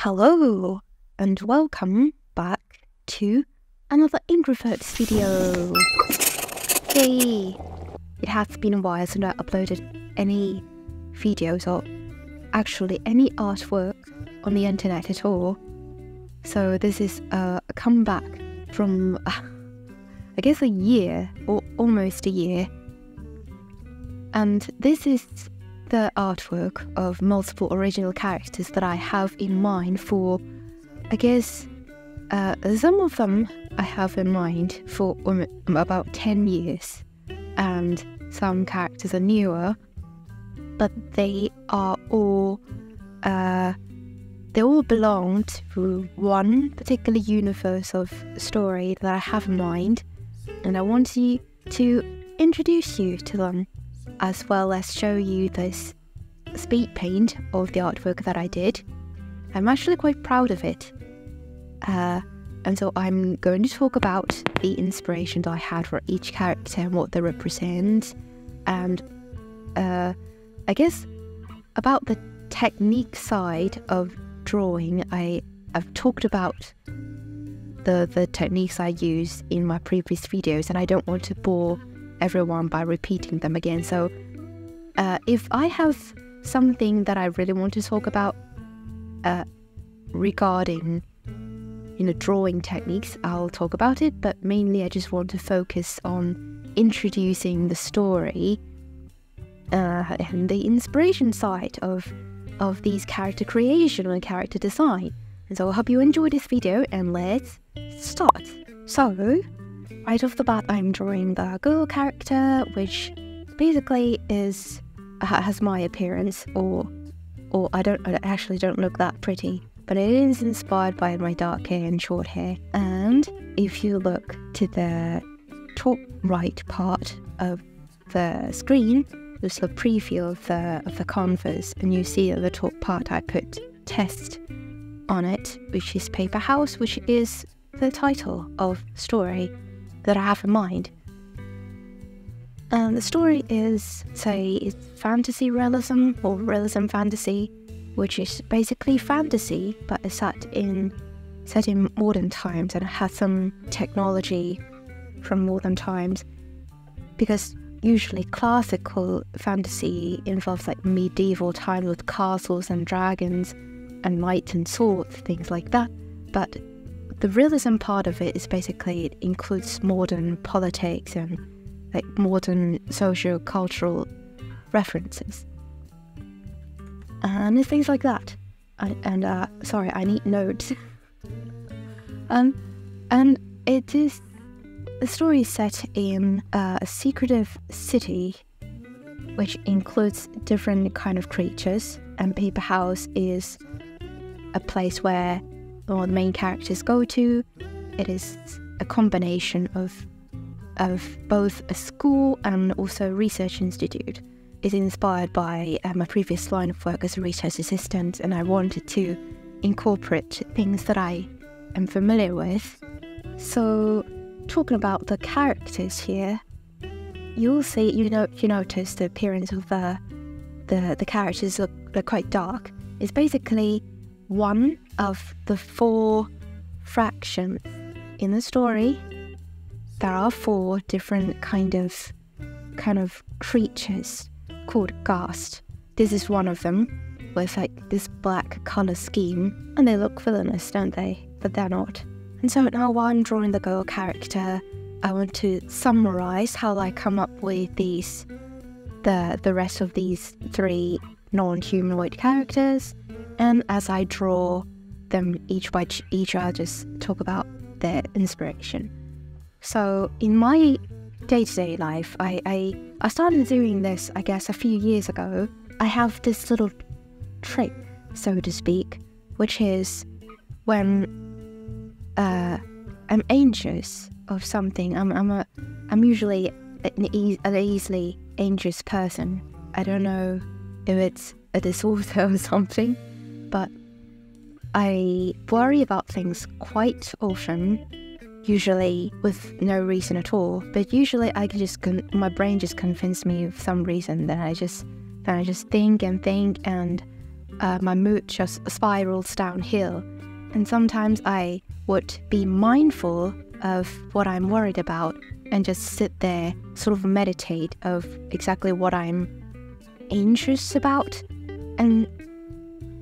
Hello and welcome back to another introverts video. Yay! It has been a while since I uploaded any videos or actually any artwork on the internet at all. So this is a comeback from I guess a year or almost a year. And this is the artwork of multiple original characters that I have in mind for, I guess, some of them I have in mind for about 10 years, and some characters are newer, but they all belong to one particular universe of story that I have in mind, and I want to introduce you to them, as well as show you this speed paint of the artwork that I did. I'm actually quite proud of it. And so I'm going to talk about the inspiration that I had for each character and what they represent. And I guess about the technique side of drawing, I've talked about the techniques I use in my previous videos, and I don't want to bore everyone by repeating them again. So if I have something that I really want to talk about regarding drawing techniques, I'll talk about it, but mainly I just want to focus on introducing the story and the inspiration side of these character creation and character design. And so I hope you enjoy this video, and let's start. So right off the bat, I'm drawing the girl character, which basically has my appearance, or I actually don't look that pretty, but it is inspired by my dark hair and short hair. And if you look to the top right part of the screen, there's a preview of the canvas, and you see at the top part I put test on it, which is Paper House, which is the title of the story that I have in mind. And the story is, it's fantasy realism, or realism fantasy, which is basically fantasy, but it's set in modern times, and it has some technology from modern times, because usually classical fantasy involves like medieval times with castles and dragons and knights and swords, things like that. But the realism part of it is basically, it includes modern politics and like modern socio-cultural references and things like that. Sorry, I need notes. And it is, the story is set in a secretive city, which includes different kind of creatures, and Paper House is a place where all the main characters go to. It is a combination of both a school and also a research institute. It's inspired by my previous line of work as a research assistant, and I wanted to incorporate things that I am familiar with. So talking about the characters here, you'll see, you notice the appearance of the characters look quite dark. It's basically one of the 4 fractions in the story. There are 4 different kind of creatures called ghast. This is one of them, with like this black color scheme, and they look villainous, don't they? But they're not. And so now, while I'm drawing the girl character, I want to summarize how I come up with the rest of these 3 non-humanoid characters. And as I draw them each by each, I'll just talk about their inspiration. So in my day-to-day life, I started doing this, I guess, a few years ago. I have this little trick, so to speak, which is when I'm anxious of something. I'm usually an easily anxious person. I don't know if it's a disorder or something, but I worry about things quite often, usually with no reason at all. But usually I can just my brain just convinces me of some reason. Then I just think and think, and my mood just spirals downhill. And sometimes I would be mindful of what I'm worried about and just sit there, sort of meditate of exactly what I'm anxious about. And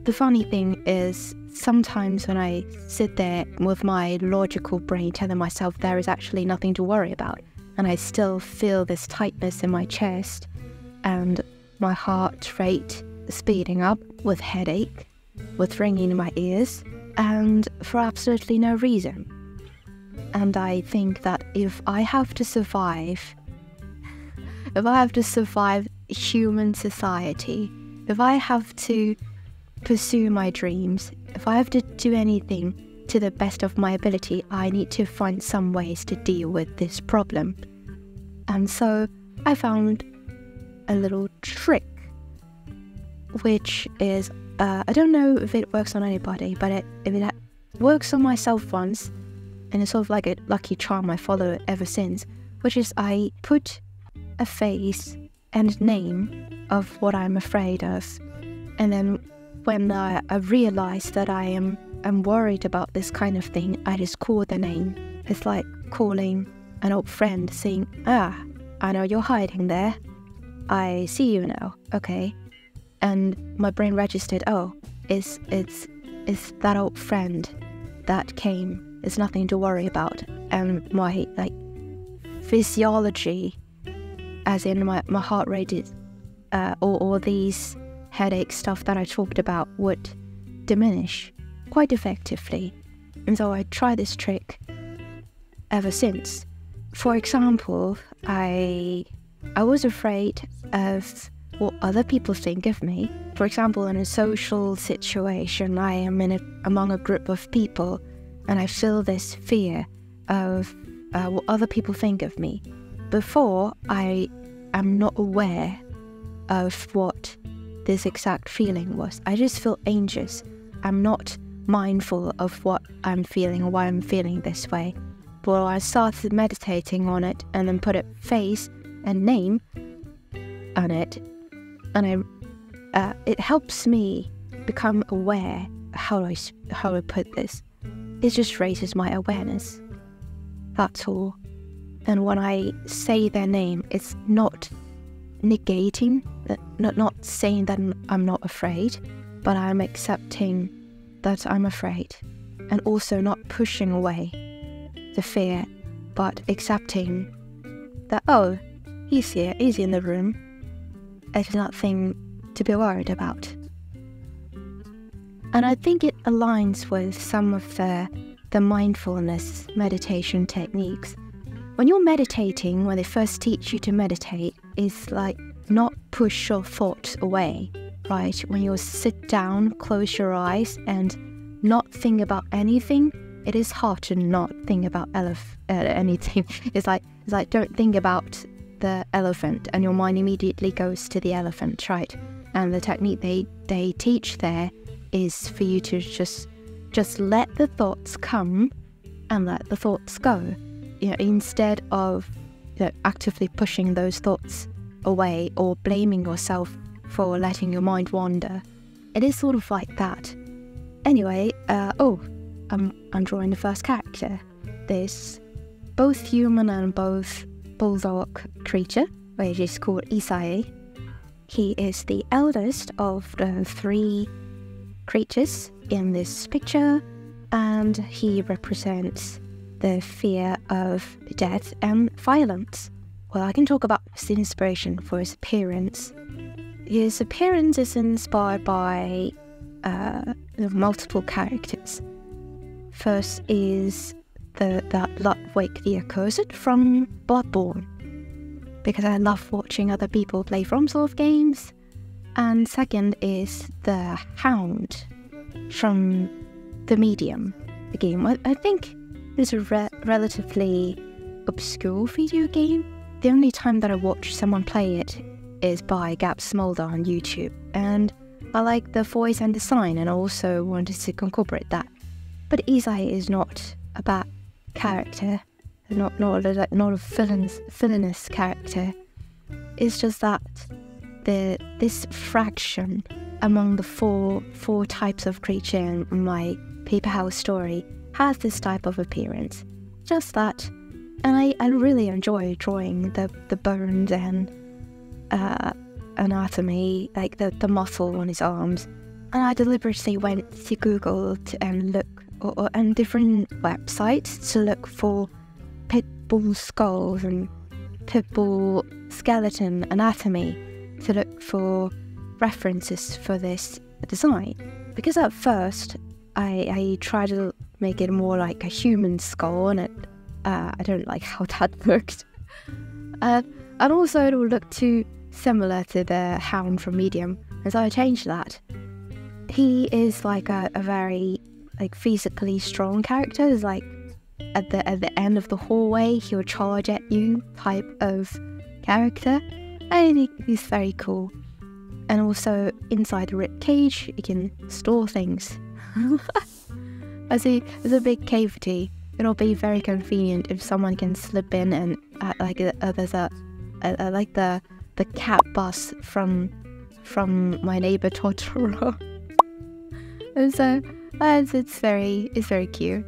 the funny thing is, sometimes when I sit there with my logical brain telling myself there is actually nothing to worry about, and I still feel this tightness in my chest and my heart rate speeding up with headache, with ringing in my ears, and for absolutely no reason. And I think that if I have to survive human society, if I have to pursue my dreams, if I have to do anything to the best of my ability, I need to find some ways to deal with this problem. And so I found a little trick, which is, I don't know if it works on anybody, but if it works on myself once, and it's sort of like a lucky charm, I follow it ever since, which is I put a face and name of what I'm afraid of, and then when I realize that I am worried about this kind of thing, I just call the name. It's like calling an old friend, saying, I know you're hiding there. I see you now. Okay. And my brain registered, it's that old friend that came. It's nothing to worry about. And my physiology, as in my heart rate is, or these headache stuff that I talked about, would diminish quite effectively. And so I try this trick ever since. For example, I was afraid of what other people think of me. For example, in a social situation, I am among a group of people, and I feel this fear of what other people think of me. Before, I am not aware of what this exact feeling was. I just feel anxious. I'm not mindful of what I'm feeling or why I'm feeling this way. But I started meditating on it and then put a face and name on it, and it helps me become aware. How do I put this? It just raises my awareness. That's all. And when I say their name, it's not negating, not saying that I'm not afraid, but I'm accepting that I'm afraid, and also not pushing away the fear, but accepting that, he's here, he's in the room. It's nothing to be worried about. And I think it aligns with some of the mindfulness meditation techniques. When you're meditating, when they first teach you to meditate, it's like not push your thoughts away, right? When you sit down, close your eyes, and not think about anything, it is hard to not think about anything. It's like don't think about the elephant, and your mind immediately goes to the elephant, right? And the technique they teach there is for you to just let the thoughts come and let the thoughts go. Instead of actively pushing those thoughts away or blaming yourself for letting your mind wander. It is sort of like that. Anyway, I'm drawing the first character. This both human and both bulldog creature, which is called Isae. He is the eldest of the three creatures in this picture, and he represents the fear of death and violence. Well, I can talk about his inspiration for his appearance. His appearance is inspired by multiple characters. First is that Ludwig the Accursed from Bloodborne, because I love watching other people play FromSoft games. And second is the Hound from The Medium, the game. I think it's a relatively obscure video game. The only time that I watch someone play it is by Gab Smolder on YouTube, and I like the voice and design, and I also wanted to incorporate that. But Isae is not a bad character, not a villainous character. It's just that this fraction among the four types of creature in my paper house story has this type of appearance. Just that. And I really enjoy drawing the bones and anatomy, like the muscle on his arms. And I deliberately went to Google and look and different websites to look for pit bull skulls and pit bull skeleton anatomy to look for references for this design. Because at first I tried to make it more like a human skull, and I don't like how that looked. And also it will look too similar to the hound from Medium, and so I changed that. He is like a very like physically strong character. It's like at the end of the hallway he'll charge at you type of character. I think he's very cool. And also inside the rib cage you can store things. I see there's a big cavity. It'll be very convenient if someone can slip in and there's a like the cat bus from my neighbor Totoro. And so it's very cute.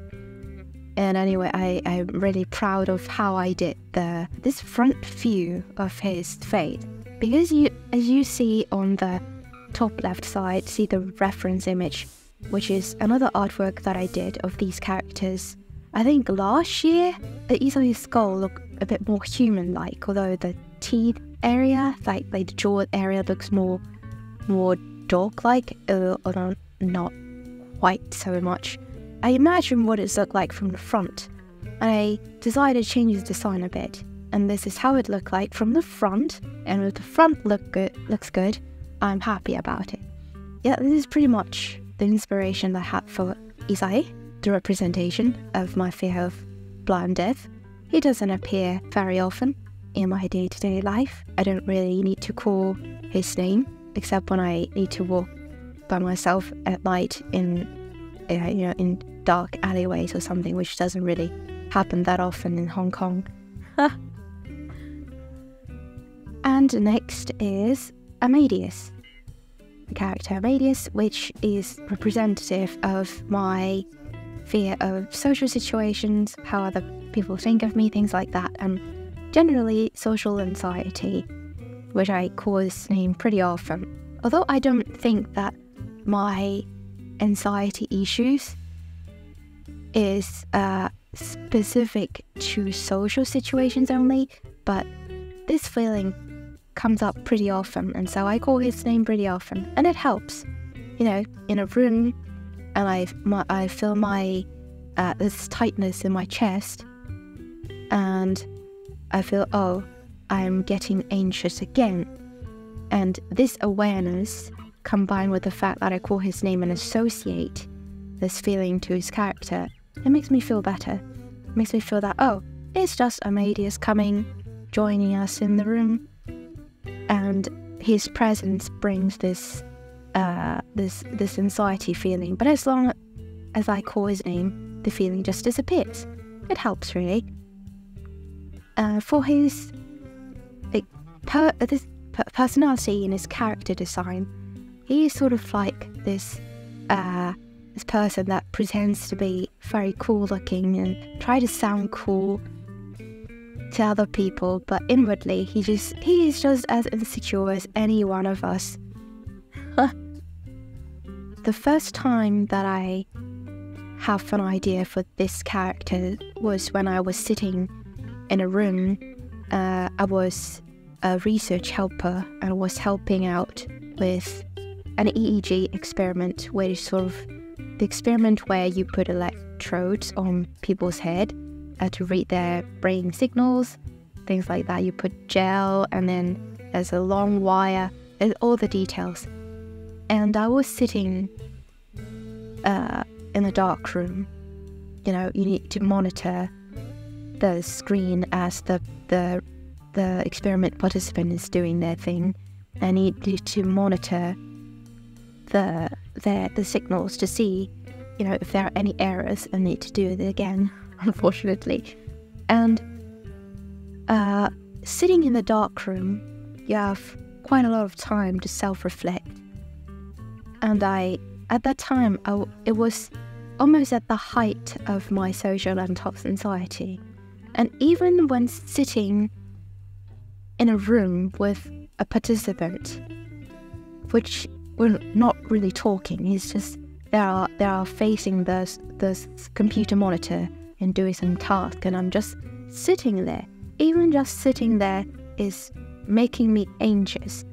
And anyway, I'm really proud of how I did this front view of his face, because as you see on the top left side, see the reference image, which is another artwork that I did of these characters. I think last year, the Isao's skull looked a bit more human-like, although the teeth area, like the jaw area, looks more dog-like, or not quite so much. I imagine what it looked like from the front, and I decided to change the design a bit. And this is how it looked like from the front, and if the front looks good, I'm happy about it. Yeah, this is pretty much the inspiration I had for Isai, the representation of my fear of blind death. He doesn't appear very often in my day-to-day life. I don't really need to call his name, except when I need to walk by myself at night in dark alleyways or something, which doesn't really happen that often in Hong Kong. And next is Amadeus, the character Amadeus, which is representative of my fear of social situations, how other people think of me, things like that, and generally social anxiety, which I call this name pretty often. Although I don't think that my anxiety issues is specific to social situations only, but this feeling comes up pretty often, and so I call his name pretty often, and it helps. In a room, and I feel my this tightness in my chest, and I feel, oh, I'm getting anxious again. And this awareness, combined with the fact that I call his name and associate this feeling to his character, it makes me feel better. It makes me feel that, oh, it's just Amadeus coming, joining us in the room, and his presence brings this anxiety feeling. But as long as I call his name, the feeling just disappears. It helps, really. For his personality and his character design, he is sort of like this person that pretends to be very cool looking and try to sound cool to other people, but inwardly he is just as insecure as any one of us. The first time that I have an idea for this character was when I was sitting in a room. I was a research helper and was helping out with an EEG experiment, which is sort of the experiment where you put electrodes on people's head to read their brain signals, things like that. You put gel, and then there's a long wire, there's all the details. And I was sitting in a dark room. You need to monitor the screen as the experiment participant is doing their thing. I need to monitor the signals to see, if there are any errors. I need to do it again, unfortunately. And sitting in the dark room, you have quite a lot of time to self-reflect. And at that time, it was almost at the height of my social and toxic anxiety. And even when sitting in a room with a participant, which we're not really talking, it's just they are facing the computer monitor and doing some task, and I'm just sitting there. Even just sitting there is making me anxious,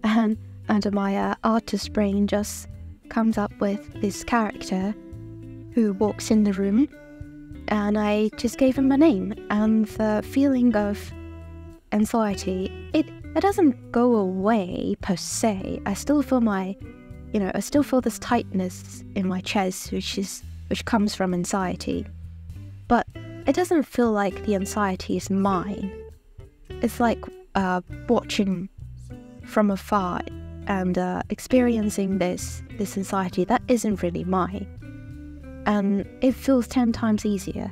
and my artist brain just comes up with this character who walks in the room, and I just gave him a name, and the feeling of anxiety, it doesn't go away per se. I still feel I still feel this tightness in my chest, which comes from anxiety, but it doesn't feel like the anxiety is mine. It's like watching from afar and experiencing this anxiety that isn't really mine, and it feels 10 times easier.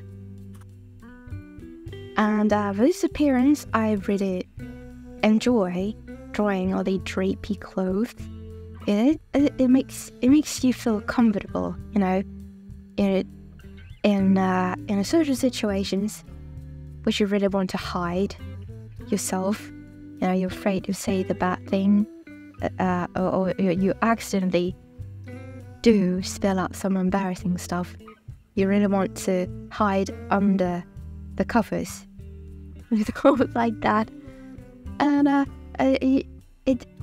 And for this appearance, I really enjoy drawing all the drapey clothes. It makes you feel comfortable, in social situations which you really want to hide yourself. You're afraid to say the bad thing, or you accidentally do spill out some embarrassing stuff. You really want to hide under the covers with clothes like that. And I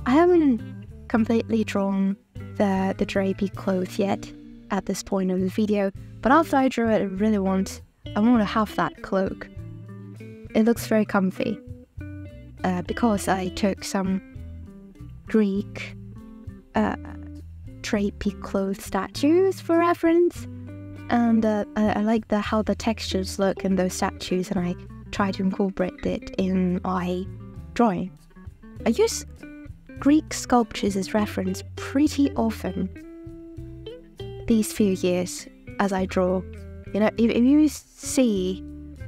haven't completely drawn the drapey clothes yet at this point of the video, but after I draw it, I want to have that cloak. It looks very comfy, because I took some Greek drapey clothes statues for reference, and I like how the textures look in those statues, and I try to incorporate it in my drawing. I use Greek sculptures as reference pretty often these few years as I draw. If you see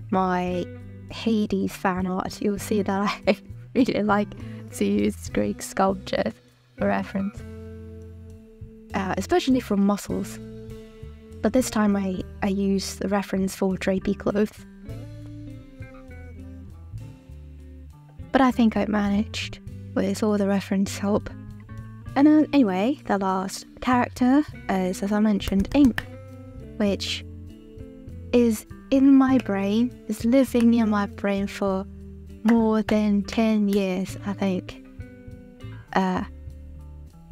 my Hades fan art, you'll see that I really like to use Greek sculptures for reference, especially for muscles. But this time I use the reference for drapey clothes. But I think I managed with all the reference help. And anyway, the last character is, as I mentioned, ink, which is in my brain, is living in my brain for more than 10 years, I think.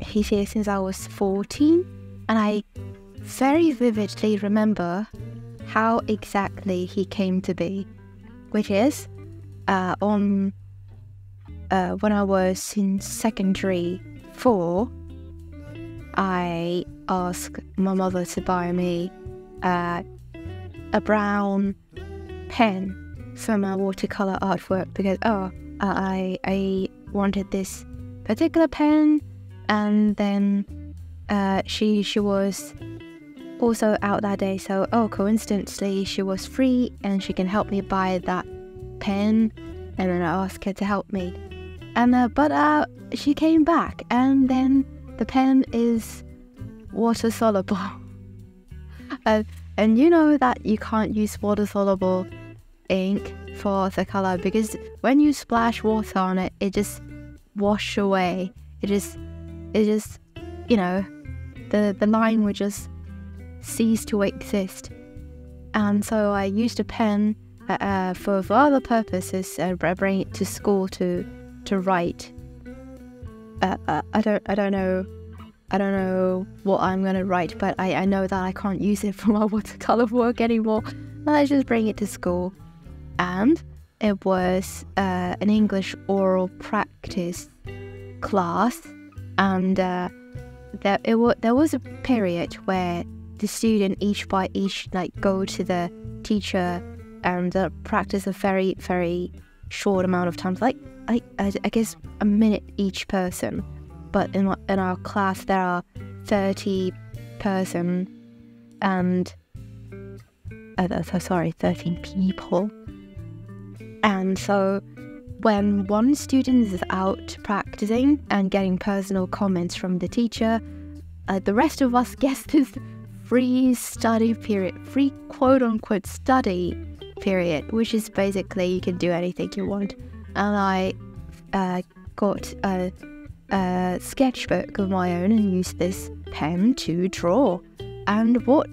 He's here since I was 14, and I very vividly remember how exactly he came to be, which is when I was in secondary 4, I asked my mother to buy me a brown pen for my watercolor artwork because I wanted this particular pen, and then she was also out that day, so coincidentally she was free and she can help me buy that pen, and then I asked her to help me. And but she came back, and then the pen is water soluble. And you know that you can't use water soluble ink for the color, because when you splash water on it, it just wash away. It just the line would just cease to exist. And so I used a pen for other purposes. I bring it to school to write. I don't know what I'm gonna write, but I know that I can't use it for my watercolor work anymore. I just bring it to school, and it was an English oral practice class, and there was a period where the student each go to the teacher and practice a very, very short amount of time, like I guess a minute each person. But in our class there are 30 person, and 13 people, and so when one student is out practicing and getting personal comments from the teacher, the rest of us get this free study period, free quote-unquote study period, which is basically you can do anything you want. And I got a sketchbook of my own and used this pen to draw. And what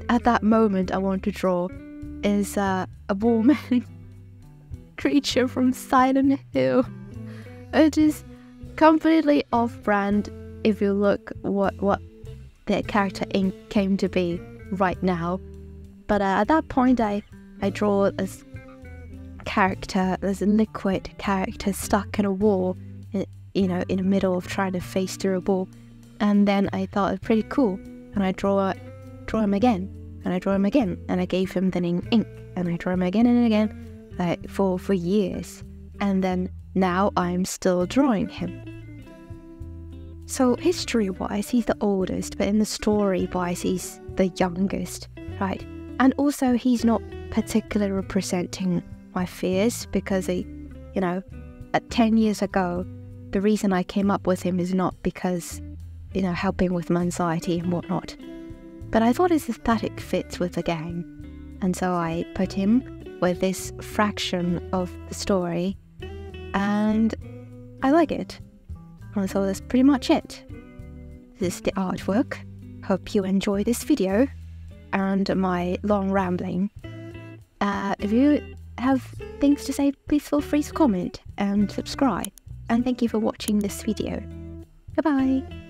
at that moment I want to draw is a woman creature from Silent Hill. It is completely off-brand if you look what the character came to be right now. But at that point I draw this character, this liquid character stuck in a wall, in the middle of trying to face through a wall. And then I thought it was pretty cool, and I draw him again, and I draw him again, and I gave him the name Ink, and I draw him again and again, like for years. And then now I'm still drawing him. So history-wise, he's the oldest, but in the story-wise, he's the youngest, right? And also, he's not particularly representing my fears, because at 10 years ago, the reason I came up with him is not because, helping with my anxiety and whatnot. But I thought his aesthetic fits with the game. And so I put him with this fraction of the story, and I like it. And so that's pretty much it. This is the artwork. Hope you enjoy this video and my long rambling. If you have things to say, please feel free to comment and subscribe. And thank you for watching this video. Goodbye.